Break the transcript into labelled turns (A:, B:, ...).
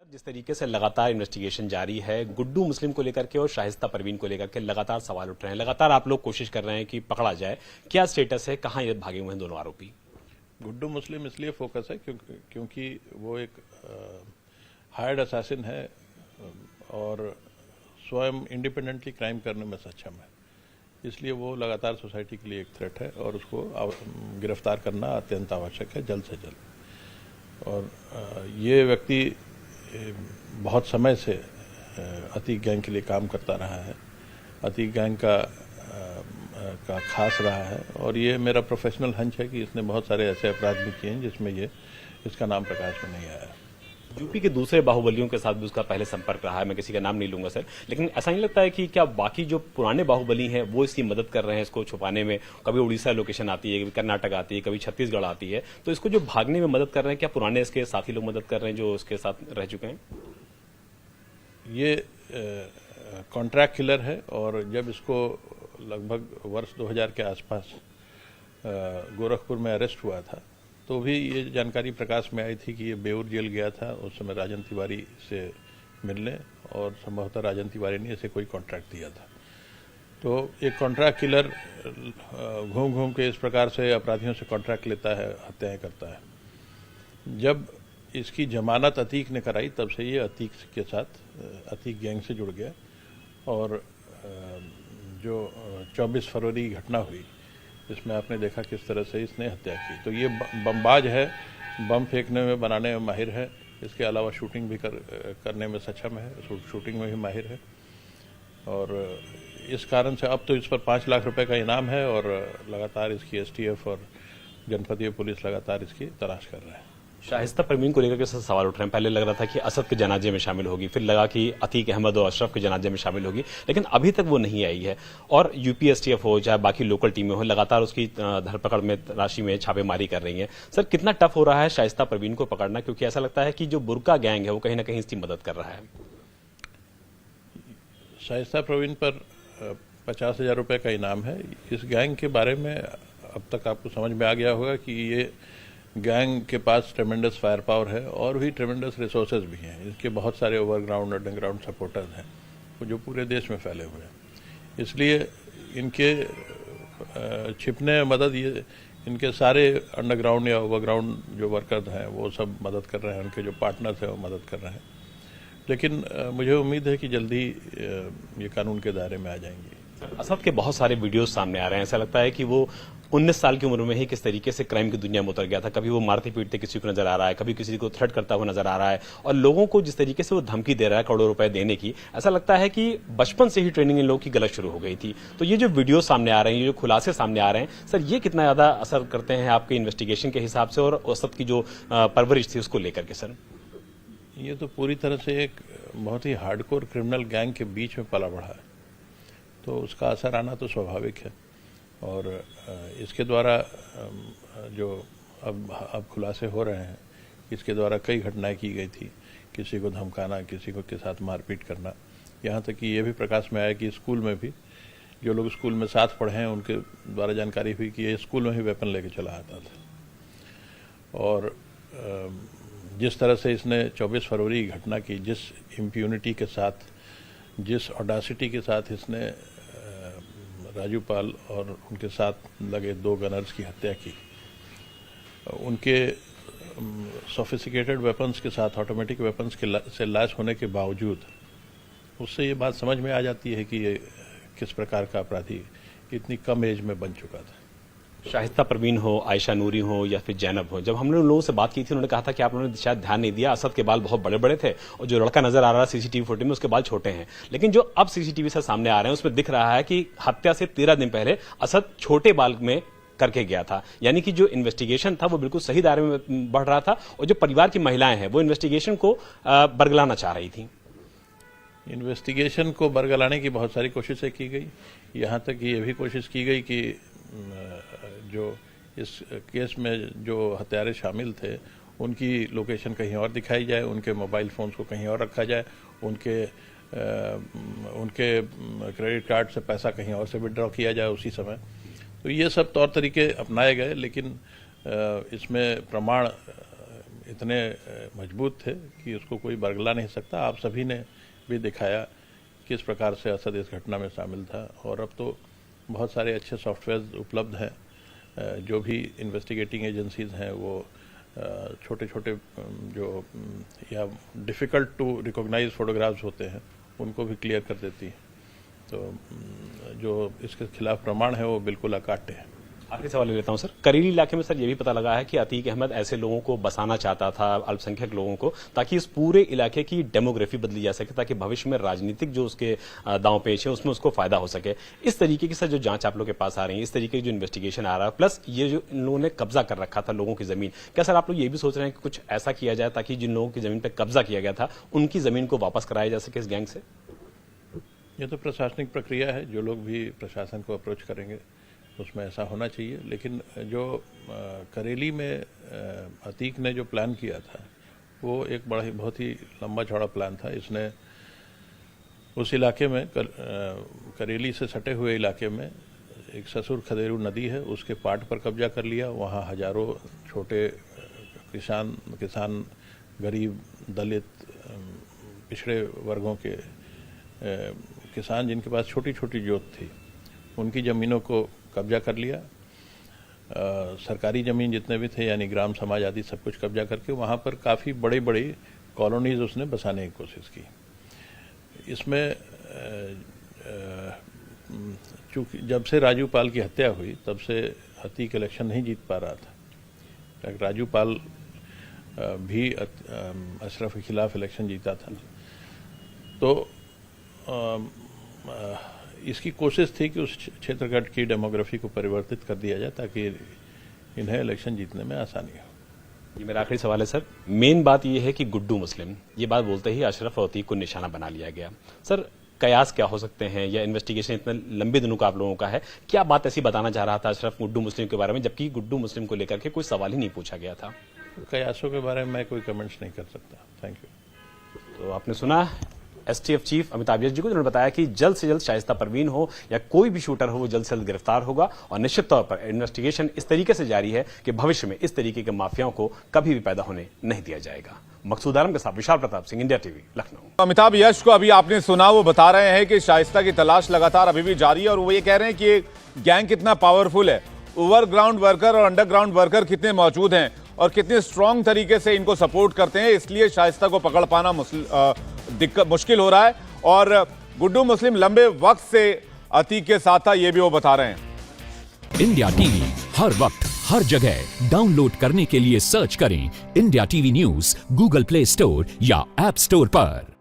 A: जिस तरीके से लगातार इन्वेस्टिगेशन जारी है गुड्डू मुस्लिम को लेकर के और शाइस्ता परवीन को लेकर के लगातार सवाल उठ रहे हैं। लगातार आप लोग कोशिश कर रहे हैं कि पकड़ा जाए। क्या स्टेटस है, कहां ये भागे हुए हैं दोनों आरोपी?
B: गुड्डू मुस्लिम इसलिए फोकस है क्योंकि वो एक हायर्ड असैसिन है और स्वयं इंडिपेंडेंटली क्राइम करने में सक्षम है। इसलिए वो लगातार सोसाइटी के लिए एक थ्रेट है और उसको गिरफ्तार करना अत्यंत आवश्यक है, जल्द से जल्द। और ये व्यक्ति बहुत समय से अतीक गैंग के लिए काम करता रहा है, अतीक गैंग का खास रहा है और ये मेरा प्रोफेशनल हंच है कि इसने बहुत सारे ऐसे अपराध भी किए हैं जिसमें इसका नाम प्रकाश में नहीं आया।
A: यूपी के दूसरे बाहुबलियों के साथ भी उसका पहले संपर्क रहा है। मैं किसी का नाम नहीं लूंगा सर, लेकिन ऐसा नहीं लगता है कि क्या बाकी जो पुराने बाहुबली हैं वो इसकी मदद कर रहे हैं इसको छुपाने में? कभी उड़ीसा लोकेशन आती है, कभी कर्नाटक आती है, कभी छत्तीसगढ़ आती है, तो इसको जो भागने में मदद कर रहे हैं, क्या पुराने इसके साथी लोग मदद कर रहे हैं जो उसके साथ रह चुके हैं?
B: ये कॉन्ट्रैक्ट किलर है और जब इसको लगभग वर्ष 2000 के आसपास गोरखपुर में अरेस्ट हुआ था तो भी ये जानकारी प्रकाश में आई थी कि ये बेऊर जेल गया था उस समय राजन तिवारी से मिलने और संभवतः राजन तिवारी ने इसे कोई कॉन्ट्रैक्ट दिया था। तो एक कॉन्ट्रैक्ट किलर घूम घूम के इस प्रकार से अपराधियों से कॉन्ट्रैक्ट लेता है, हत्याएं करता है। जब इसकी जमानत अतीक ने कराई तब से ये अतीक के साथ अतीक गैंग से जुड़ गया और जो 24 फरवरी की घटना हुई इसमें आपने देखा किस तरह से इसने हत्या की। तो ये बमबाज है, बम फेंकने में, बनाने में माहिर है, इसके अलावा शूटिंग भी करने में सक्षम है, शूटिंग में भी माहिर है और इस कारण से अब तो इस पर 5 लाख रुपए का इनाम है और लगातार इसकी एसटीएफ और जनपदीय पुलिस लगातार इसकी तलाश कर रहे हैं।
A: शाइस्ता परवीन को लेकर के सवाल उठ रहे हैं। पहले लग रहा था कि असद के जनाजे में शामिल होगी, फिर लगा कि अतीक अहमद और अशरफ के जनाजे में शामिल होगी, लेकिन अभी तक वो नहीं आई है। और यूपीएसटीएफ हो चाहे बाकी लोकल टीमें हो लगातार उसकी धरपकड़ में, तलाशी में छापेमारी कर रही है। सर, कितना टफ हो रहा है शाइस्ता परवीन को पकड़ना, क्योंकि ऐसा लगता है कि जो बुर्का गैंग है वो कहीं ना कहीं इसकी मदद कर रहा है?
B: शाइस्ता परवीन पर 50,000 रुपये का इनाम है। इस गैंग के बारे में अब तक आपको समझ में आ गया होगा कि ये गैंग के पास ट्रेमेंडस फायर पावर है और भी ट्रेमेंडस रिसोर्सेज भी हैं। इसके बहुत सारे ओवरग्राउंड अंडरग्राउंड सपोर्टर्स हैं जो पूरे देश में फैले हुए हैं। इसलिए इनके छिपने में मदद, ये इनके सारे अंडरग्राउंड या ओवरग्राउंड जो वर्कर्स हैं वो सब मदद कर रहे हैं, उनके जो पार्टनर्स हैं वो मदद कर रहे हैं। लेकिन मुझे उम्मीद है कि जल्दी ये कानून के दायरे में आ जाएंगी।
A: असद के बहुत सारे वीडियोस सामने आ रहे हैं। ऐसा लगता है कि वो 19 साल की उम्र में ही किस तरीके से क्राइम की दुनिया में उतर गया था। कभी वो मारते पीटते किसी को नजर आ रहा है, कभी किसी को थ्रेट करता हुआ नजर आ रहा है और लोगों को जिस तरीके से वो धमकी दे रहा है करोड़ों रुपए देने की, ऐसा लगता है कि बचपन से ही ट्रेनिंग इन लोगों की गलत शुरू हो गई थी। तो ये जो वीडियो सामने आ रहे हैं, ये जो खुलासे सामने आ रहे हैं, सर ये कितना ज्यादा असर करते हैं आपके इन्वेस्टिगेशन के हिसाब से और असद की जो परवरिश थी उसको लेकर के? सर,
B: ये तो पूरी तरह से एक बहुत ही हार्डकोर क्रिमिनल गैंग के बीच में पला बढ़ा है, तो उसका असर आना तो स्वाभाविक है। और इसके द्वारा जो अब खुलासे हो रहे हैं, इसके द्वारा कई घटनाएं की गई थी, किसी को धमकाना, किसी को के साथ मारपीट करना, यहाँ तक कि ये भी प्रकाश में आया कि स्कूल में भी जो लोग स्कूल में साथ पढ़े हैं उनके द्वारा जानकारी हुई कि ये स्कूल में ही वेपन लेके चला आता था। और जिस तरह से इसने 24 फरवरी की घटना की, जिस इम्प्यूनिटी के साथ, जिस ऑडासिटी के साथ इसने राजू पाल और उनके साथ लगे 2 गनर्स की हत्या की, उनके सोफिस्टिकेटेड वेपन्स के साथ, ऑटोमेटिक वेपन्स से लैस होने के बावजूद, उससे ये बात समझ में आ जाती है कि ये किस प्रकार का अपराधी इतनी कम एज में बन चुका था।
A: शाइस्ता परवीन हो, आयशा नूरी हो या फिर जैनब हो, जब हमने उन लोगों से बात की थी उन्होंने कहा था कि आप लोगों ने शायद ध्यान नहीं दिया, असद के बाल बहुत बड़े बड़े थे और जो लड़का नजर आ रहा है सीसीटीवी फुटेज में उसके बाल छोटे हैं। लेकिन जो अब सीसीटीवी से सामने आ रहे हैं उसमें दिख रहा है कि हत्या से 13 दिन पहले असद छोटे बाल में करके गया था। यानी कि जो इन्वेस्टिगेशन था वो बिल्कुल सही दायरे में बढ़ रहा था और जो परिवार की महिलाएं हैं वो इन्वेस्टिगेशन को बरगलाना चाह रही थी।
B: इन्वेस्टिगेशन को बरगलाने की बहुत सारी कोशिशें की गई, यहाँ तक कि ये भी कोशिश की गई कि जो इस केस में जो हत्यारे शामिल थे उनकी लोकेशन कहीं और दिखाई जाए, उनके मोबाइल फ़ोन्स को कहीं और रखा जाए, उनके क्रेडिट कार्ड से पैसा कहीं और से विड्रॉ किया जाए उसी समय। तो ये सब तौर तरीके अपनाए गए, लेकिन इसमें प्रमाण इतने मजबूत थे कि उसको कोई बरगला नहीं सकता। आप सभी ने भी दिखाया किस प्रकार से असद इस घटना में शामिल था, और अब तो बहुत सारे अच्छे सॉफ्टवेयर उपलब्ध हैं। जो भी इन्वेस्टिगेटिंग एजेंसीज हैं वो छोटे छोटे जो या डिफ़िकल्ट टू रिकॉग्नाइज फोटोग्राफ्स होते हैं उनको भी क्लियर कर देती है। तो जो इसके खिलाफ प्रमाण है वो बिल्कुल अकाट्य है।
A: आखिरी सवाल ले लेता हूं सर। करेली इलाके में सर ये भी पता लगा है कि अतीक अहमद ऐसे लोगों को बसाना चाहता था, अल्पसंख्यक लोगों को, ताकि इस पूरे इलाके की डेमोग्राफी बदली जा सके, ताकि भविष्य में राजनीतिक जो उसके दांव पेच है उसमें उसको फायदा हो सके। इस तरीके की सर जो जांच आप लोग के पास आ रही है, इस तरीके की जो इन्वेस्टिगेशन आ रहा है, प्लस ये जो इन लोगों ने कब्जा कर रखा था लोगों की जमीन, क्या सर आप लोग ये भी सोच रहे हैं कि कुछ ऐसा किया जाए ताकि जिन लोगों की जमीन पर कब्जा किया गया था उनकी जमीन को वापस कराया जा सके इस गैंग से?
B: ये तो प्रशासनिक प्रक्रिया है, जो लोग भी प्रशासन को अप्रोच करेंगे उसमें ऐसा होना चाहिए। लेकिन जो करेली में अतीक ने जो प्लान किया था वो एक बहुत ही लंबा चौड़ा प्लान था। इसने उस इलाके में करेली से सटे हुए इलाके में एक ससुर खदेरू नदी है, उसके पाट पर कब्जा कर लिया। वहाँ हजारों छोटे किसान गरीब दलित पिछड़े वर्गों के किसान जिनके पास छोटी छोटी जोत थी उनकी ज़मीनों को कब्जा कर लिया। सरकारी ज़मीन जितने भी थे यानी ग्राम समाज आदि सब कुछ कब्जा करके वहाँ पर काफ़ी बड़ी बड़ी कॉलोनीज उसने बसाने की कोशिश की। इसमें चूँकि जब से राजू पाल की हत्या हुई तब से अतीक इलेक्शन नहीं जीत पा रहा था। राजू पाल भी अशरफ के खिलाफ इलेक्शन जीता था। तो इसकी कोशिश थी कि उस क्षेत्र की डेमोग्राफी को परिवर्तित कर दिया जाए ताकि इन्हें इलेक्शन जीतने में आसानी हो।
A: ये मेरा आखिरी सवाल है सर। मेन बात ये है कि गुड्डू मुस्लिम, ये बात बोलते ही अशरफ और अतीक को निशाना बना लिया गया। सर कयास क्या हो सकते हैं, या इन्वेस्टिगेशन इतने लंबे दिनों का आप लोगों का है, क्या बात ऐसी बताना चाह रहा था अशरफ गुड्डू मुस्लिम के बारे में, जबकि गुड्डू मुस्लिम को लेकर के कोई सवाल ही नहीं पूछा गया था?
B: कयासों के बारे में मैं कोई कमेंट्स नहीं कर सकता। Thank you.
A: तो आपने सुना एसटीएफ चीफ अमिताभ यश जी को, जिन्होंने बताया कि जल्द से जल्द शाइस्ता परवीन हो या कोई भी शूटर हो वो जल्द से जल्द गिरफ्तार होगा, और निश्चित तौर पर इन्वेस्टिगेशन इस तरीके से जारी है कि भविष्य में इस तरीके के माफियाओं को कभी भी पैदा होने नहीं दिया जाएगा। मकसूद आलम के साथ विशाल प्रताप सिंह, इंडिया टीवी, लखनऊ।
C: अमिताभ यश को अभी आपने सुना, वो बता रहे हैं कि शाइस्ता की तलाश लगातार अभी भी जारी है, और वो ये कह रहे हैं कि गैंग कितना पावरफुल है, ओवरग्राउंड वर्कर और अंडरग्राउंड वर्कर कितने मौजूद हैं और कितने स्ट्रांग तरीके से इनको सपोर्ट करते हैं, इसलिए शाइस्ता को पकड़ पाना मुश्किल हो रहा है। और गुड्डू मुस्लिम लंबे वक्त से अतीक के साथ था, ये भी वो बता रहे हैं।
D: इंडिया टीवी हर वक्त हर जगह डाउनलोड करने के लिए सर्च करें India TV news Google play store या ऐप स्टोर पर।